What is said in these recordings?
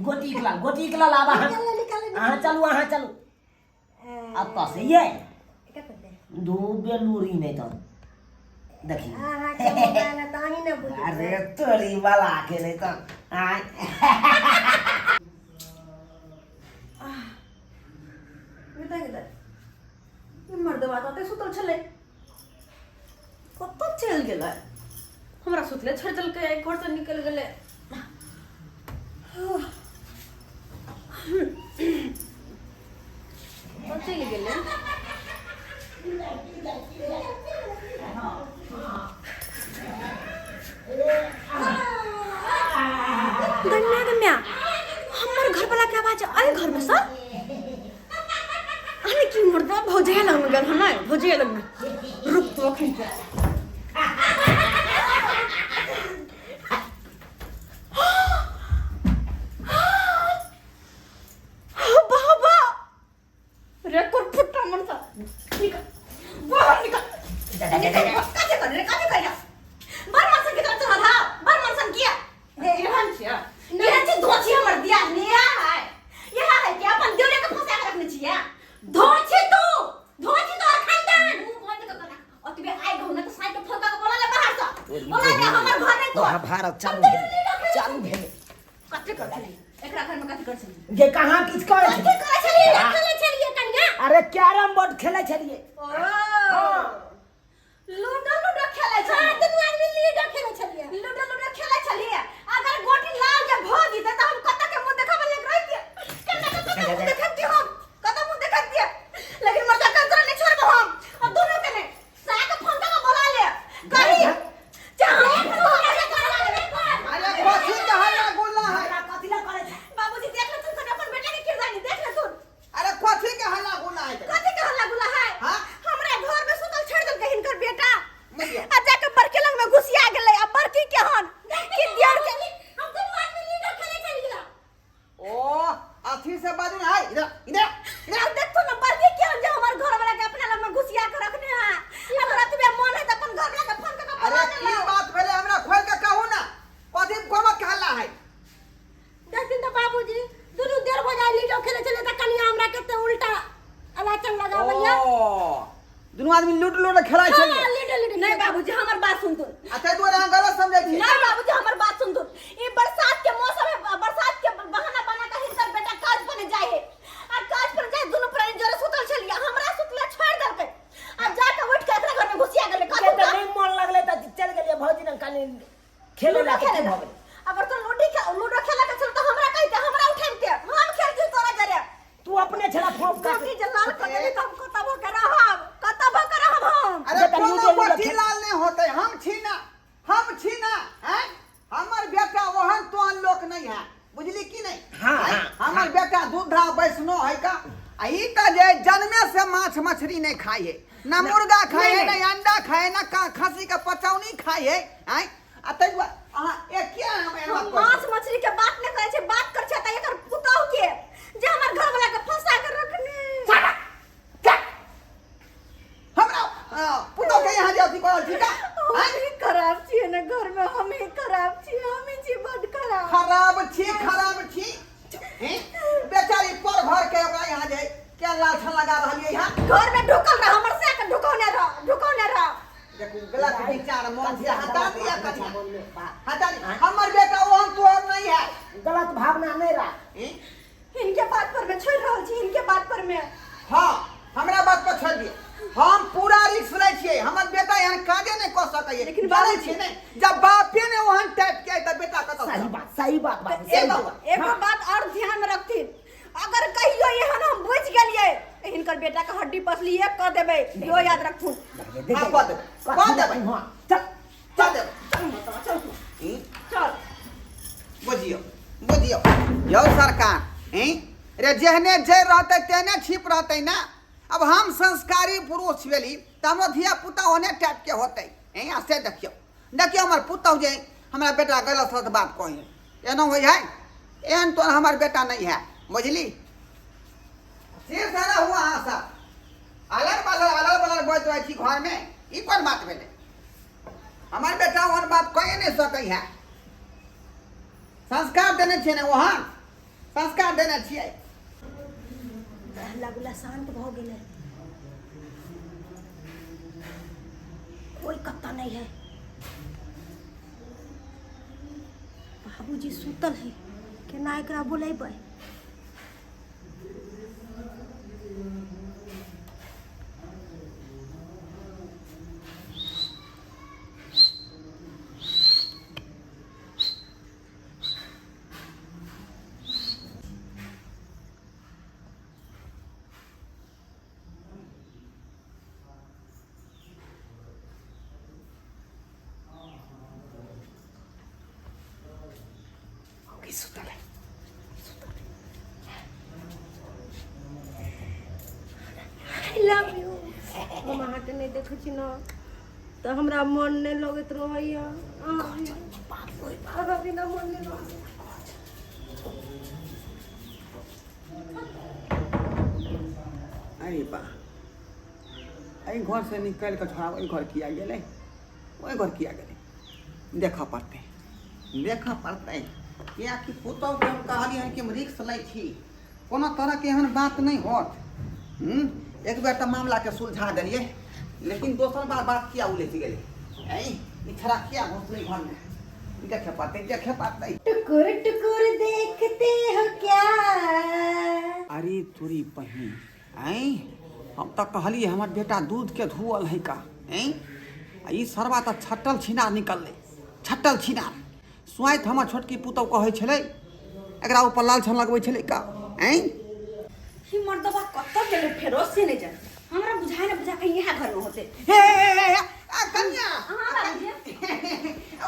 गोटी कला लावा चलू अब कसे ये दो बेलूरी नहीं तो देखी अरे तोरी वाला के नहीं तो मर्दवा ताते सुतल छले कत चल गेल हमरा सुतले छड़ चल के एक घर से निकल गेले चल गेले गन्या हमर घर वाला के आवाज आए घर में सर अरे क्यों मर्दा भौजे लग गल हम ना भौजे लग रुक तो अखन बाबा रे कोर फुट्टा मन सा निकल बाहर निकल काजे कर बार मनसन की तरफ चला था बार मनसन किया ये हंची धोची हमर दिया लिया है यह है कि अपन देवरे के फंसा के रखने छिया धोची तो खानदान मुंह बंद कर कर और तबे आई गहु न तो साइड फोका के बोला ले बाहर से बोला ले हमर घर में तो भारत चालू भेल कते कर चली एकरा घर में कते कर चली ये कहां किस करे खेले चलिए कन्या अरे कैरम बोर्ड खेले छलिए लूडो खेले छलिए दुनिया में लूडो खेले छलिए लूडो खेले छलिए अगर गोटी लाल के भ जीते त हम कत के मुंह देखाबे ले रह दिए कन्या मुंह देखत हम कत मुंह देखत दिए लेकिन मर्दा कंत्र नहीं छोड़बो हम और दोनों के ने साक फोन का बोला ले करी चाहे अरे कोसी कहाला गुल्ला है कथिला करे छै बाबूजी देख ले तू अपन बेटा के किरदानी देख ले तू अरे कोसी कहाला गुल्ला है कथि के हल्ला गुला है हां हमरा घर में सुतल छड़ दल के हिनकर बेटा नहीं आ जाके बरके लग में घुसिया गेलै आ बरकी के हन कि दियर के हम दुनू आदमी लीडर खेले चल गेला ओ अथी से बाजू ना है इधर अब देख तो ना बरकी के हन जो हमर घर वाला के अपना लग में घुसिया के रखने है अगर तुबे मन है त अपन घर वाला के फोन के अरे बोला की ले बात भेले हमरा खोल के कहू ना कथि कोमा कहला है देख दिन तो बाबूजी दुनू देर बजा लीडर खेले चले त कनिया हमरा केते उल्टा अलाचन लगावैया दुनू आदमी लूट खेलाइ छै हां लीडर नहीं बाबूजी हमर बात सुन तू अच्छा तू रहा गलत समझै छी नहीं बाबूजी हमर बात सुन तू ई बरसात के मौसम है बरसात के बहाना बना के हिनकर बेटा काज पर जाए है आ काज पर जाए दुनू प्राणी जोरे सुतल छलिए हमरा सुतले छोड़ देलकै आ जाके उठ के एकरा घर में घुसिया गेलै के तो नहीं मन लगले त चल गेलिए भौजी न कानी खेले ला के भ गेल अगर तो लूडो खेला के चल तो हमरा कहते हमरा उठाम के हम खेलती तोरा जरे तू अपने छला फोन का काकी जलाल कर देली त हम कतबो करब हम अरे कोनो कोठी लाल नहीं होते हम छी ना हैं हमर बेटा ओहन तोहन लोक नहीं है बुझली की नहीं हां हमर बेटा दूधा वैष्णो है का ई त जे जन्मे से माछ मछली नहीं खाई है ना मुर्गा खाए है ना अंडा खाए ना खस्सी का पचौनी खाए है हैं आ तै अहाँ एक क्या हम एना मांस मछली के बात नहीं करे छै बात कर छै त एकर पुतौ के जे हमर घर वाला के फंसा के रखने हमरा पुतो के यहाँ जाती करल छी का हम ही खराब छी ना घर में हम ही खराब छी बड खराब खराब छी हैं बेचारी पर घर के ओकरा यहाँ जाए क्या लालछन लगा रहलिए यहाँ घर में ढुकल रह हमर से के ढुकौने रह देखो गलत विचार मन से हटा दिया कछा हटा हमर बेटा ओहन तोहर नहीं है गलत भावना नहीं रहा इनके बात पर मैं छोड़ रहल छी इनके बात पर मैं हां हमरा बात पर छोड़ दिए हम पूरा रिस्क ले छिए हमर बेटा यहाँ काजे नहीं कर सकै लेकिन जाने छी नहीं जब बापे ने ओहन टाइप के त बेटा कत सही बात एगो बात और ध्यान में रखती अगर कहियो एहन हम बुझ गेलिए हिनकर बेटा के हड्डी पसली एक क देबे यो याद रखू हां कह देबे हां चल चल बुझियो यो सरकार हैं रे जेहने जे रहते तेने छिप रहते ना अब हम संस्कारी पुरुष भेली त हमर धिया पुता ओने टाइप के होते हैं से देखियो हमर पुतौ जे हमरा बेटा गलत सत बात कहि एना होय है एहन तो हमर बेटा नहीं है बुझली सिर सारा हुआ आशा अलग बलर बोल रही थी घर में ई कोन बात भेले हमार बेटा और बात कहे नहीं सकै है संस्कार देने छियै ने वहाँ संस्कार देने छियै। हल्ला गुल्ला शांत भ गेलै, कोई कत्ता नहीं है। बाबूजी सुतल है, केना एकरा बुलेबै? सुतल है, आई लव यू। हम अहाँके नहीं देखै छी न तऽ हमरा मन नहीं लगैत रहैया। अहाँ बिना मन नहीं लगैत। अरे बा, एहि घर से निकल के छोड़ा ओहि घर किया गेलै, ओहि घर किया गेलै? देखऽ पड़तै कियाकि पुतहु के हम कहलियै कि हम रिक्स लै छी, कोनो तरह के एहन बात नहीं होत। एक बेर तऽ मामला के सुलझा देलियै, लेकिन दोसर बार बात किया उलझि गेलै? ई छड़ा किया घुसलै घर में? देखे पड़तै। टुकुर टुकुर देखते हो क्या? अरे तोरी बहिन, हम तो कहलिए हमर बेटा दूध के धुअल है का? ई सरवा तो छटल छिनार निकललै, छटल छिनार। स्वाइत हमर छोटकी पुतहु कहै छलै एकरा ऊपर लाल छन लगबै छलै का? ही मर्दबा कत्ता गेलै फेरो से नहीं जान, हमरा बुझाय ना बुझा के यहाँ घर में होते। हे कन्या,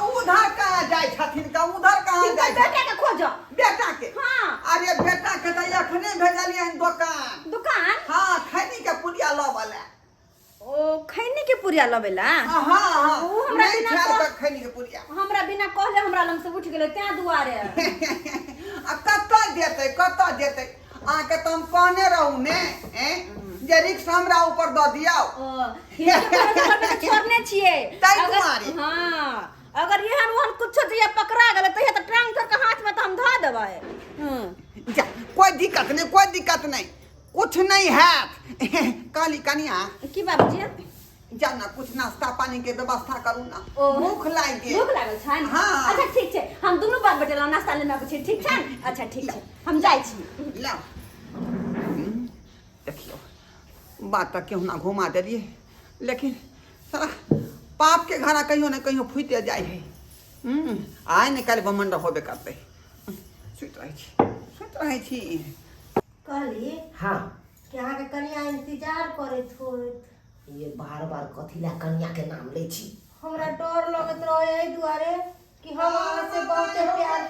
उधर कहाँ जाय छथिन का? उधर कहाँ जाय? बेटा के खोजो। बेटा के? हाँ। अरे बेटा के तो अखने भेजलियै दुकान। हाँ, खैनी के पुड़िया लबले। ओ खैनी के पुड़िया लबेला? हाँ, ओ हमरा नहीं बिना खाए त खैनी के पुड़िया। हमरा बिना कहले हमरा लंग से उठ गेलै त्या दुआरे। आ कत्ता देतै? आके तो हम कहने रहू ने जे रिक्स हमरा ऊपर द दियौ। ये तो छोड़ने छिए। ताई तुम्हारी। हाँ, अगर एहन ओहन कुछ जे पकड़ा गेलै त त ट्रांसफर के हाथ में त हम ध देबै। जा, कोई दिक्कत नहीं, कुछ नहीं है। काली कनिया की बाबूजी? जाना कुछ नाश्ता पानी के व्यवस्था करू ना, भूख लागल छै। हाँ। अच्छा ठीक छै, हम दुनू बात बतेलौ नाश्ता लेना छै, ठीक छै? अच्छा ठीक छै, हम जाइ छी। ला देखियो बात तक केहू ना घुमा देलिए, लेकिन सारा पाप के घड़ा कहियो न कहियो फुटे जाय है। आइ ने काल्हि बमंड होबे करते। सुत रहे छी। कहली हाँ, कि अहाँके कनिया इंतजार करैत होत। ये बार बार कथी ला कन्या के नाम ले छी? हमरा डर लगत रहे एहि दुआरे कि हम अहाँ से बहुत प्यार।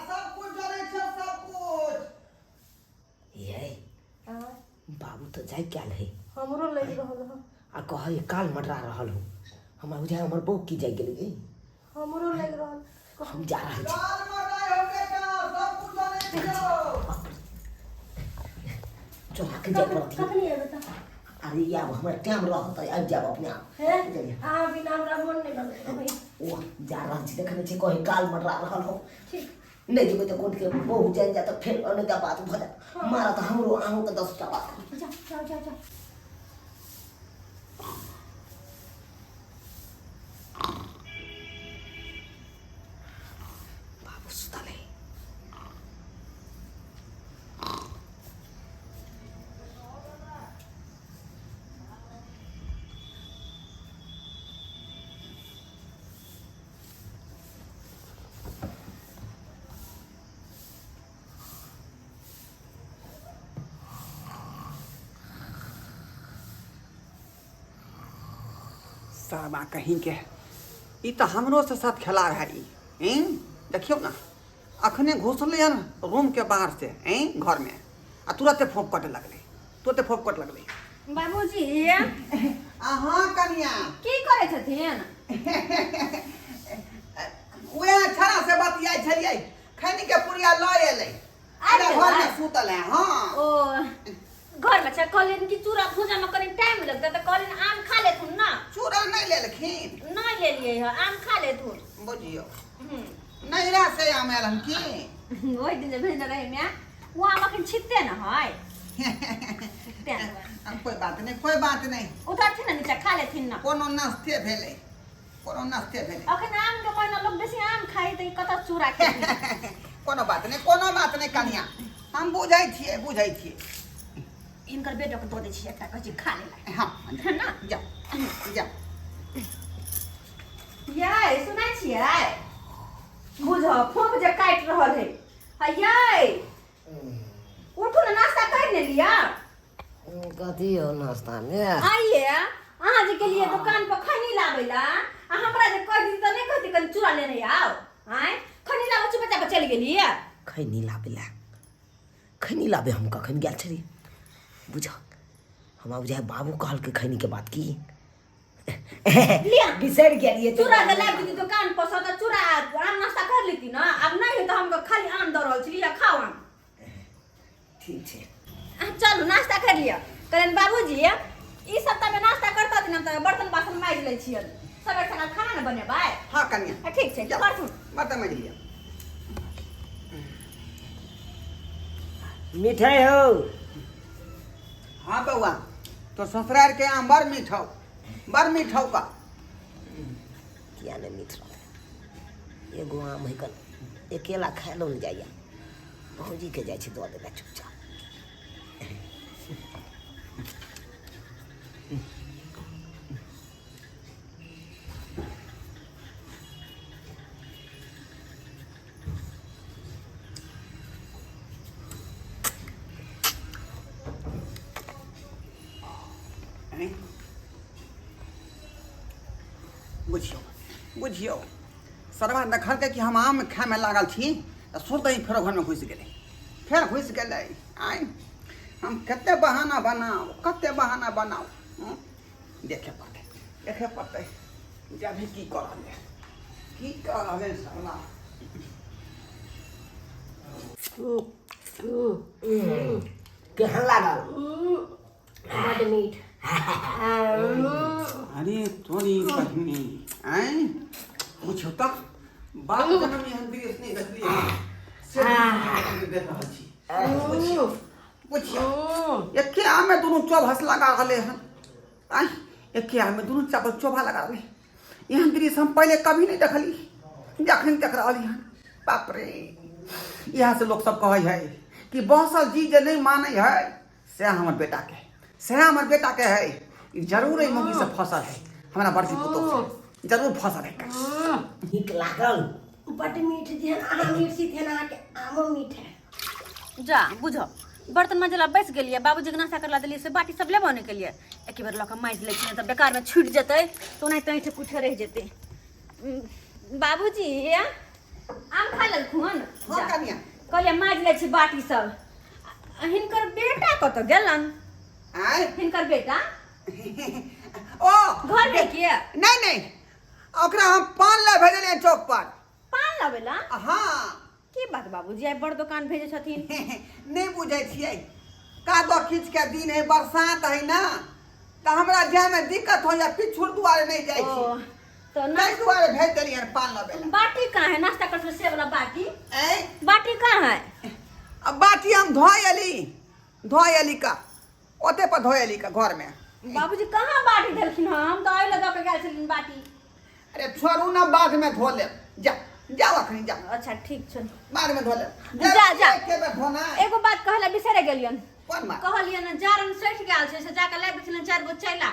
सब कुछ जाने छै, सब कुछ। ये बाबू तो जाय क्या है? हमरो लग रहल ह। आ कहे काल मडरा रहल हो, हमरा बुझाय हमर बहू की जाय गेलै। हमरो लग रहल। हम जा रहल छी। काल मरनाइ हो बेटा, सब कुछ जाने छियो। चला के जाय पड़त। कखनी एबै त? अरे यार हमरा टाइम रहत, आबि जाब अपने आप। हे अहाँ बिना हमरा मन नहीं लगैत रहै। ओ जा रहल छी, देखने छी कहे काल मडरा रहल हो। ठीक, नहीं जेबै तो कोर्ट के बहू जान जा तो फिर अनेक बात भ जाए। मारा तो हमरो आहू के 10 टा बात। जा। बाबू सुतल है। सामा कहीं के ई तो हमरो से साथ खेला है। देखियो ना, अखने घुसले हन रूम के बाहर से घर में, आ तुरंते फोक कटे लगले। बाबूजी अहाँ कनिया की करै छथिन? वह छड़ा से बतियाई छलिए, खैनी के पुड़िया ल एलै, घर में सुतल है। हाँ, ओ घर में छ कहलिन कि चूरा भुजा में कनी टाइम लगता त कहलिन आम खा लेथुन ना। चूड़ा नहीं लेलखिन? नहीं ले लिए है, आम खा लेथुन। बुझियो नैरा से आमेल हम की ओइ दिन जे भेजने रहे मैं वो आम अखन छिते न है छिते न कोई बात नहीं उधर थी ना नीचे खा लेथिन न कोनो नास्ते भेले अखन आम के महिना लोग बेसी आम खाइ त कत चूरा खाइ कोनो बात नहीं कनिया हम बुझाई छिए इनकर बेटो के दो दे छी एकटा कछि खा ले हां है ना जा याय सुनै छियै बुझ फोक जे काटि रहल है याय उठू ना नाश्ता कर ले लिया कथी हो नाश्ता में आइए अहाँ जे गेलिए दुकान पर खैनी लाबै ला आ हमरा जे कह दी त नहीं कहती कन चूरा लेने आओ आय खैनी लाबै चुपचाप पर चल गेलिए खैनी लाबे हम कखन गेल छली बुझ हम बुझाय बाबू कहल के खैनी के बात की लिया बिसर गेलिए चूरा दे लाबी दी दुकान पर सदा चूरा आम नाश्ता कर लेती ना अब नहीं है तो हमको खाली आम द रहल छी लिया खाओ आम ठीक छे चलू नाश्ता कर लिया कहन बाबूजी ई सप्ताह में नाश्ता करता दिन त बर्तन बासन माज ले छियै सबे खाना खाना न बनेबै हां कनिया ठीक छै करथुन बर्तन माज लिया मिठाई हो हाँ बउआ तो ससुराल के आम बड़ मीठौ का किया नहीं मीठ रहा एगो आम है कल अकेला खाए लो जाइए भौजी के जाए दो देना चुपचाप बुझियो सरवा देखल के कि हम आम खाए में लागल छी तो सुरत ही फेरो घर में घुस गेले आय हम कते बहाना बनाओ देखे पड़ते जब भी की कर रहले सरवा केहन लागल बड़ मीठ अरे तोरी बहनी आय बुझो तो बाप जन्म में हम देश नहीं देखली से देख रहल छी बुझियो एके आम में दोनों चौभस लगा रहले हन आय एके आम में दोनों चावल चोभा लगा रहले एहन दृश्य हम पहले कभी नहीं देखली जखन देख रहली हन बाप रे यहाँ से लोग सब कहे है कि बहसल जी जे नहीं माने है से हमर बेटा के है जरूर ही मुंगी से फसल है हमारा बड़की पुतो से जरूर फसल है ठीक लागल बड़ मीठ जेहन आम मिर्ची तेहन अहाँके आमो मीठ है जा बुझो बर्तन मंजला बैस गेलिए बाबूजी के नाश्ता करला देलिए से बाटी सब लेबो नहीं केलिए एक बेर लक माइज ले छी त बेकार में छूट जतै तो नहीं तैठ कुछ रह जतै बाबूजी आम खा लेलखुन हां कनिया कहलिए माइज ले छी बाटी सब हिनकर बेटा कत गेलन आय हिनकर बेटा ओ घर में किए नहीं ओकरा हम पान ले भेजले चौक पर पान लावेला हां की बात बाबूजी आई बड़ दुकान भेजे छथिन नहीं बुझे छियै कादो खींच के दिन है बरसात है ना तो हमरा जाय में दिक्कत हो या पिछुर दुआरे नहीं जाय छी तो नहीं दुआरे भेज देलिए पान लबे बाटी कहाँ है नाश्ता करते से वाला बाटी ए बाटी कहाँ है अब बाटी हम धोयली का ओते पर धोयली का घर में बाबूजी कहाँ बाटी देलखिन हम तो आइ लगा के गेल छलिन बाटी अरे छोड़ू ना बाद में धो ले जाओ अखनी जा अच्छा ठीक छै बाद में धो ले जा के में धोना एगो बात कहला बिसरे गेलियन कोन बात कहलियन जारन सैठ गेल छै से जाके ले बिछलन 4 गो चैला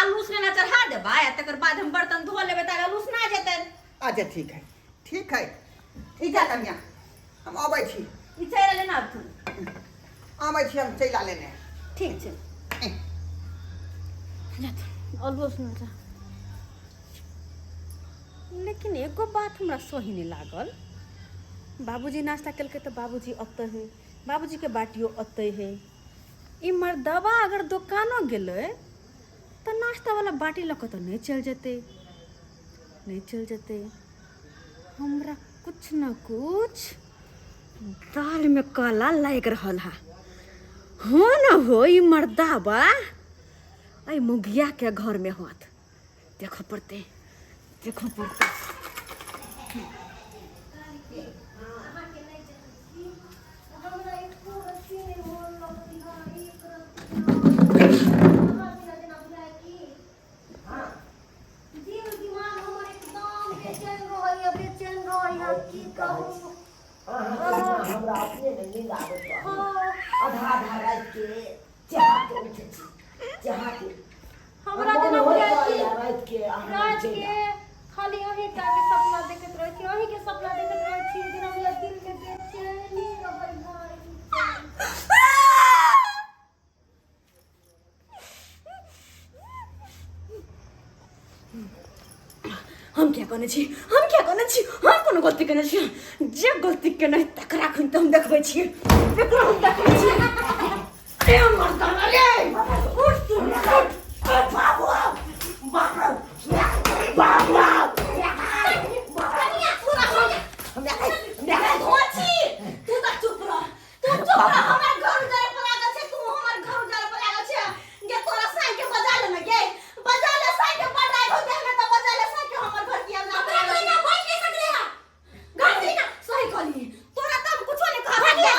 आलू उसने चढ़ा देबा आ तकर बाद हम बर्तन धो लेबे त आलू उसना जेतै अच्छा ठीक है ठीक है कन्या हम आबै छी ई चैला लेना तू आबै छी हम चैला लेने ठीक छै आलू उसना जा लेकिन एगो बात हमरा सही नहीं लागल बाबूजी नाश्ता केलकै तो बाबूजी अतै है बाबूजी के बाटियो अतै है ई मर्दवा अगर दुकानो गेलै तो नाश्ता वाला बाटी लऽ कऽ तो नहीं चल जेतै हमरा कुछ न कुछ दाल में काला लाग रहल है हो न हो ई मर्दवा आई मुगिया के घर में होत देखो पड़ते हमरा अपने में नींद आबत बा आधा आधा रात के चाह के उठे छी चाह के हमरा जना बुझाय छी रात के रात के खाली अहीं टा के सपना देखत रहै छी, अहीं के सपना देखत रहै छी कि हमरा दिल में बेचैनी रहै भाई। हम क्या करने छी, हम क्या करने छी, हम कोनो गलती करने छी, जे गलती केने तकरा खन हम देखबै छी, एकरा हम देखबै छी। ए मर्दाना रे उठ तू उठ बाबू बाबू बाबू कनिया पूरा हो गया हम धोची तू त चुप रह हमर घर उजारे पर लागल छै, तू हमर घर उजारे पर लागल छै। गे तोरा साई के बजा ले न गे बजा ले साई के पढ़ाई हो दे में त बजा ले साई के हमर घर किया ना बजा ले ना बोल नहीं सकले हा घर दी ना सही कहली तोरा त हम कुछो नहीं कह दिया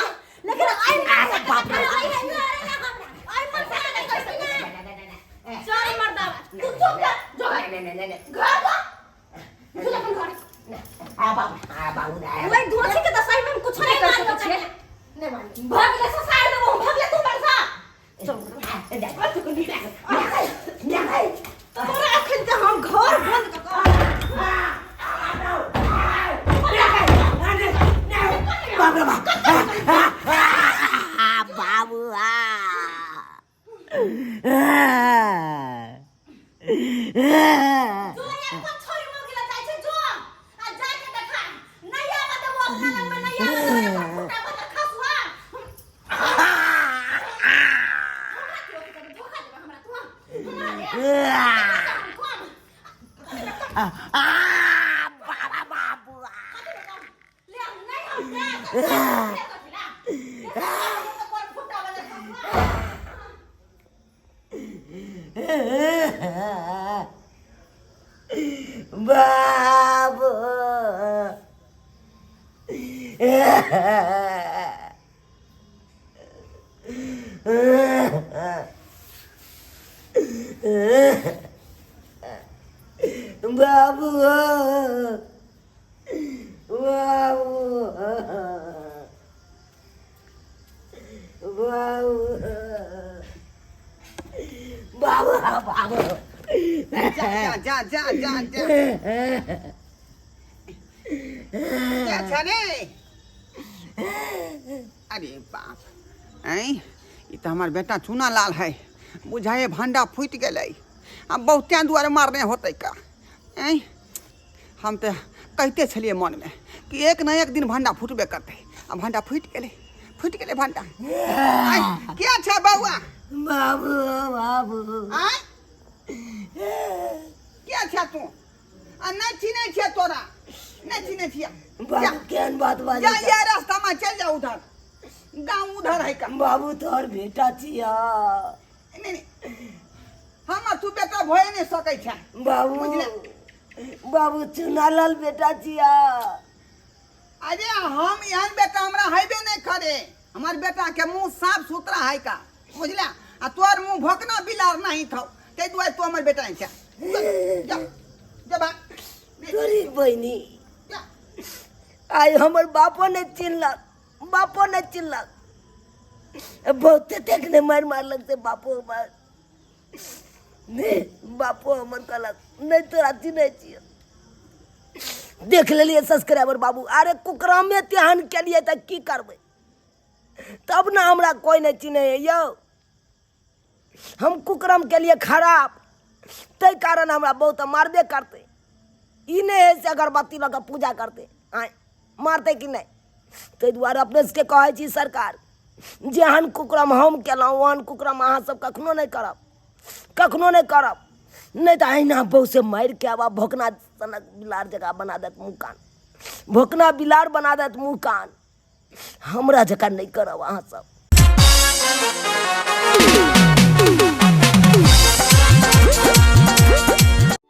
लेकिन आई ना बाप रे आई है ना आई मत कर नहीं कर सकले सॉरी मर्दा तू चुप जा जो नहीं घर जा तू अपन घर आ बाबू ना ओए दोछी के त सही में कुछ नहीं कर सकते छे नहीं मान भाग ले से साइड में भाग ले तू बरसा चल जा तू को नहीं तोरा अखन त हम घर बंद कर बाबू तू ये को छोरी मोर के जाय छै जो आ जा के देखा नहीं आवा त वो अपना लग में नहीं आवा तो फुटा बता खसुआ धोखा देबा हमरा तू बाबू ले नहीं हम दे फुटा बता खसुआ बाबू बाबू बाबू बाबू जा जा जा जा जा क्या छने अरे बाप ऐ ई त हमार बेटा चूना लाल है बुझाए भंडा फूट गेलै अब बहुते दुआरे मारने होते का ऐ हम तो कहते छलिए मन में कि एक न एक दिन भंडा फूटबे करते अब भंडा फूट गेलै भंडा ऐ, क्या छ बउआ बाबू बाबू आय क्या छ तू आ नहीं चिन्हे छे तोरा नहीं चिन्हे छिया बाबू केहन बात बाजे जा ये रास्ता में चल जा उधर गांव उधर है का बाबू तोहर बेटा छिया नहीं नहीं हम तू बेटा भोए नहीं सकै छ बाबू बुझले बाबू चुनालाल बेटा छिया अरे हम यहाँ बेटा हमरा हैबे नहीं करे हमार बेटा के मुंह साफ सुथरा है का बुझला आ तोर मुंह भोकना बिलार नहीं था ते दुआरे तू हमर बेटा नहीं छ जा जा बा तोरी बहनी जा आई हमर बापो ने चिल्लक बहुते देखने मार मारलक से बापो हमार ने बापो हमर कहलक नहीं तोरा चिन्हे छियै देख लेलिए सब्सक्राइबर बाबू अरे कुकरामे तेहन केलिए त की करबै तब ना हमरा कोई नहीं चिन्हे यौ हम कुकरम के लिए खराब तै कारण हमरा बहुत मारबे करते ई नहीं है से अगरबत्ती लगा पूजा करते आय मारते कि नहीं ताहि दुआरे अपने सबके कहै छी सरकार जेहन कुकरम हम केलहुँ ओहन कुकरम अहाँ सब कखनो नहीं करब नहीं तो अहिना बहु से मारि के आब भोकना सनक बिलार जगह बना देत मुँह कान भोकना बिलार बना देत मुँह कान हमरा जगह नहीं करब अहाँ सब